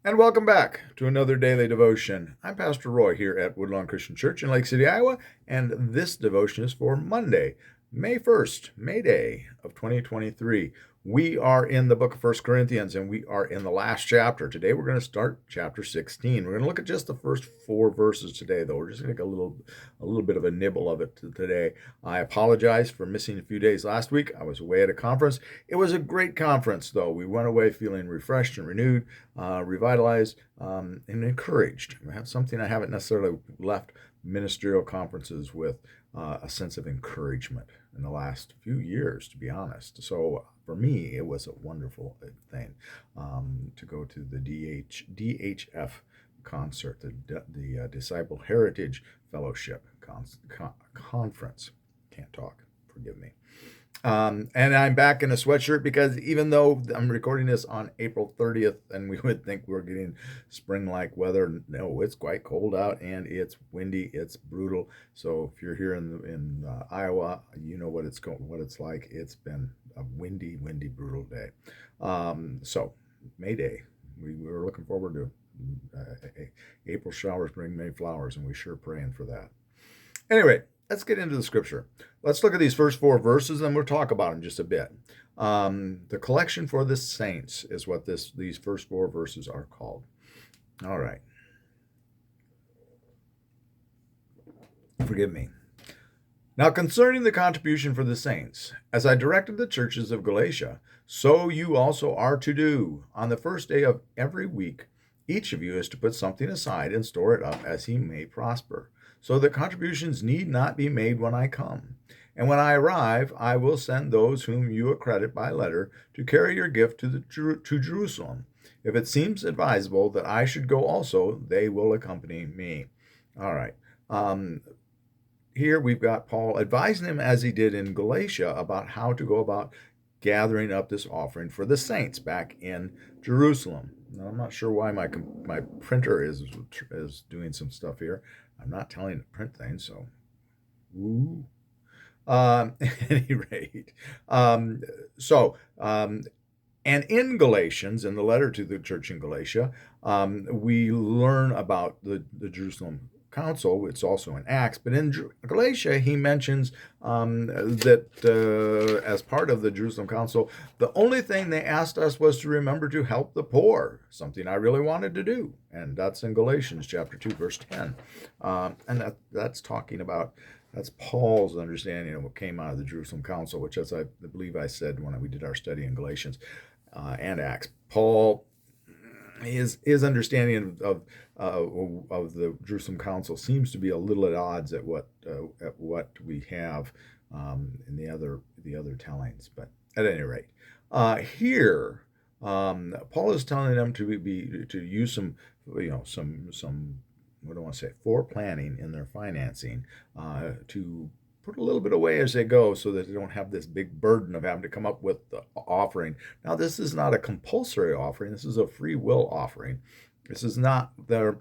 And welcome back to another daily devotion. I'm Pastor Roy here at Woodlawn Christian Church in Lake City, Iowa, and this devotion is for Monday, May 1st, May Day of 2023. We are in the book of 1 Corinthians, and we are in the last chapter. Today we're going to start chapter 16. We're going to look at just the first 4 verses today, though. We're just going to take a little bit of a nibble of it today. I apologize for missing a few days last week. I was away at a conference. It was a great conference, though. We went away feeling refreshed and renewed, revitalized, and encouraged. That's something I haven't necessarily left ministerial conferences with, a sense of encouragement in the last few years, to be honest. So for me, it was a wonderful thing to go to the DHF concert, the Disciple Heritage Fellowship Conference. Can't talk, forgive me. And I'm back in a sweatshirt because even though I'm recording this on April 30th and we would think we're getting spring-like weather, no, it's quite cold out and it's windy, it's brutal. So if you're here in Iowa, you know what it's like. It's been a windy, brutal day. So May Day, we were looking forward to April showers bring May flowers, and we sure praying for that. Anyway, let's get into the scripture. Let's look at these first 4 verses, and we'll talk about them just a bit. The collection for the saints is what these first 4 verses are called. All right. Forgive me. Now concerning the contribution for the saints, as I directed the churches of Galatia, so you also are to do. On the first day of every week, each of you is to put something aside and store it up as he may prosper. So the contributions need not be made when I come. And when I arrive, I will send those whom you accredit by letter to carry your gift to Jerusalem. If it seems advisable that I should go also, they will accompany me. All right. Here we've got Paul advising him, as he did in Galatia, about how to go about gathering up this offering for the saints back in Jerusalem. Now, I'm not sure why my printer is doing some stuff here. I'm not telling it to print things, so woo. At any rate, and in Galatians, in the letter to the church in Galatia, we learn about the Jerusalem Council. It's also in Acts, but in Galatia, he mentions that as part of the Jerusalem Council, the only thing they asked us was to remember to help the poor, something I really wanted to do. And that's in Galatians chapter 2, verse 10. And that's talking about, that's Paul's understanding of what came out of the Jerusalem Council, which, as I believe I said when we did our study in Galatians and Acts, Paul, his understanding of the Jerusalem Council seems to be a little at odds at what we have in the other tellings. But at any rate, here Paul is telling them to use some what do I want to say, foreplanning in their financing, to put a little bit away as they go so that they don't have this big burden of having to come up with the offering. Now, this is not a compulsory offering. This is a free will offering. This is not their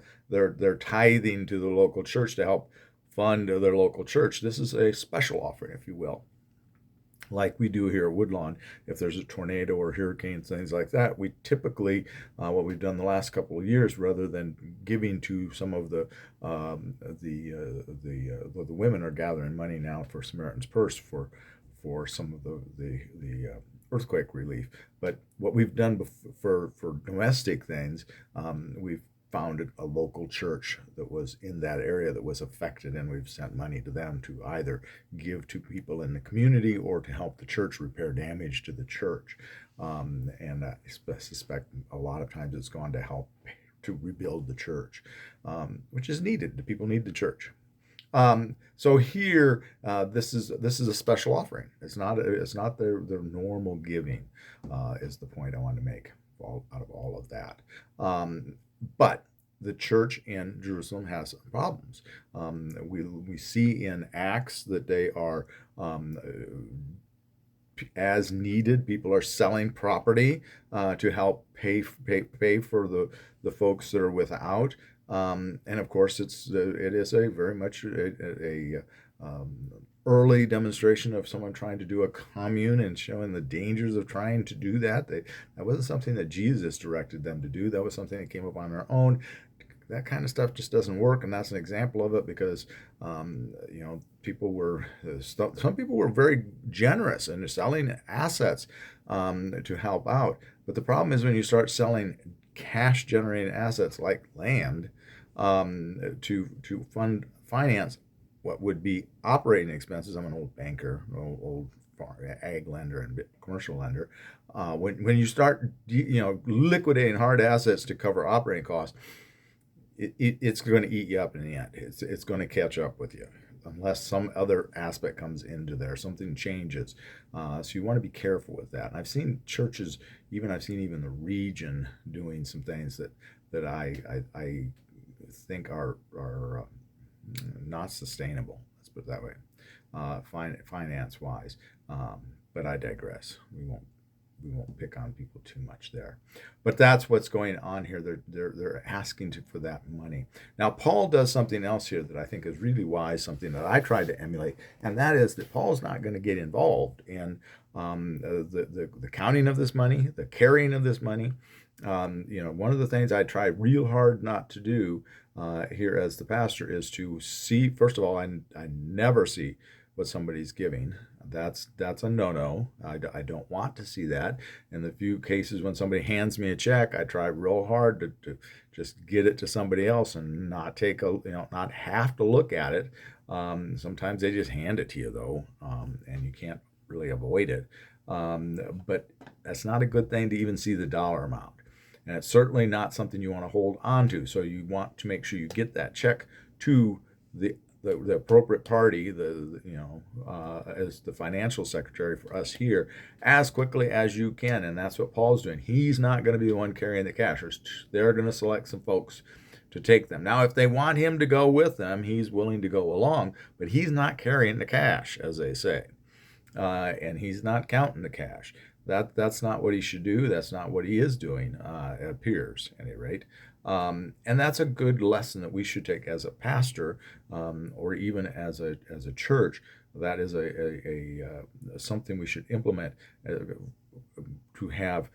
tithing to the local church to help fund their local church. This is a special offering, if you will, like we do here at Woodlawn. If there's a tornado or hurricane, things like that, we typically, what we've done the last couple of years, rather than giving to some of the women are gathering money now for Samaritan's Purse for some of the earthquake relief. But what we've done for domestic things, we've founded a local church that was in that area that was affected, and we've sent money to them to either give to people in the community or to help the church repair damage to the church. And I suspect a lot of times it's gone to help to rebuild the church, which is needed. The people need the church. So here, this is a special offering. It's not their normal giving, is the point I want to make out of all of that. But the church in Jerusalem has problems. We see in Acts that they are, as needed, people are selling property to help pay for the folks that are without. And of course, it is a very much a early demonstration of someone trying to do a commune and showing the dangers of trying to do that. That wasn't something that Jesus directed them to do. That was something that came up on their own. That kind of stuff just doesn't work, and that's an example of it because people were some people were very generous in selling assets to help out. But the problem is when you start selling cash generating assets like land to finance what would be operating expenses. I'm an old banker, old ag lender and commercial lender. When you start liquidating hard assets to cover operating costs, it's going to eat you up in the end. It's going to catch up with you unless some other aspect comes into there, something changes. So you want to be careful with that. And I've seen churches, I've seen even the region doing some things that I think are not sustainable. Let's put it that way, finance wise. But I digress. We won't pick on people too much there, but that's what's going on here. They're asking for that money. Now Paul does something else here that I think is really wise, something that I tried to emulate, and that is that Paul's not going to get involved in the counting of this money, the carrying of this money. One of the things I try real hard not to do here as the pastor is to see. First of all, I never see what somebody's giving. That's a no-no. I don't want to see that. In the few cases when somebody hands me a check, I try real hard to just get it to somebody else and not not have to look at it. Sometimes they just hand it to you though, and you can't really avoid it. But that's not a good thing to even see the dollar amount. And it's certainly not something you want to hold on to. So you want to make sure you get that check to the appropriate party, as the financial secretary for us here, as quickly as you can. And that's what Paul's doing. He's not going to be the one carrying the cash. They're going to select some folks to take them. Now, if they want him to go with them, he's willing to go along, but he's not carrying the cash, as they say. And he's not counting the cash. That's not what he should do. That's not what he is doing, it appears, at any rate. And that's a good lesson that we should take as a pastor, or even as a church. That is something we should implement to have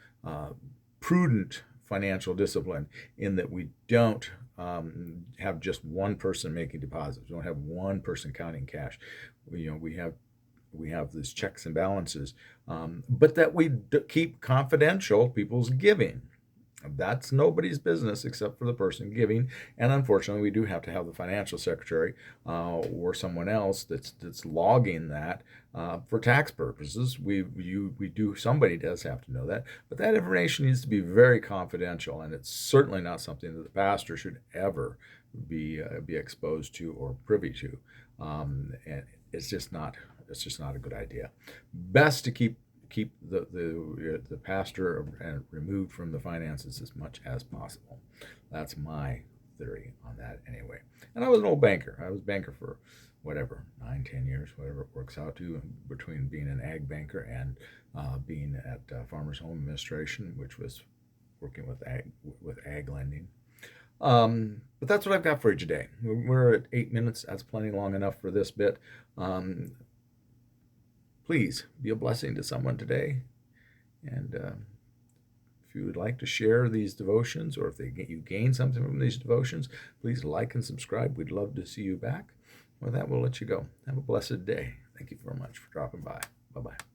prudent financial discipline, in that we don't have just one person making deposits. We don't have one person counting cash. We have these checks and balances, but that we keep confidential people's giving. That's nobody's business except for the person giving. And unfortunately, we do have to have the financial secretary or someone else that's logging that for tax purposes. Somebody does have to know that, but that information needs to be very confidential, and it's certainly not something that the pastor should ever be exposed to or privy to. And it's just not a good idea. Best to keep the pastor removed from the finances as much as possible. That's my theory on that anyway. And I was an old banker. I was a banker for 9-10 years, whatever it works out to, between being an ag banker and being at Farmers Home Administration, which was working with ag lending. But that's what I've got for you today. We're at 8 minutes. That's plenty long enough for this bit. Please be a blessing to someone today. And if you would like to share these devotions, or if you gain something from these devotions, please like and subscribe. We'd love to see you back. With that, we'll let you go. Have a blessed day. Thank you very much for dropping by. Bye-bye.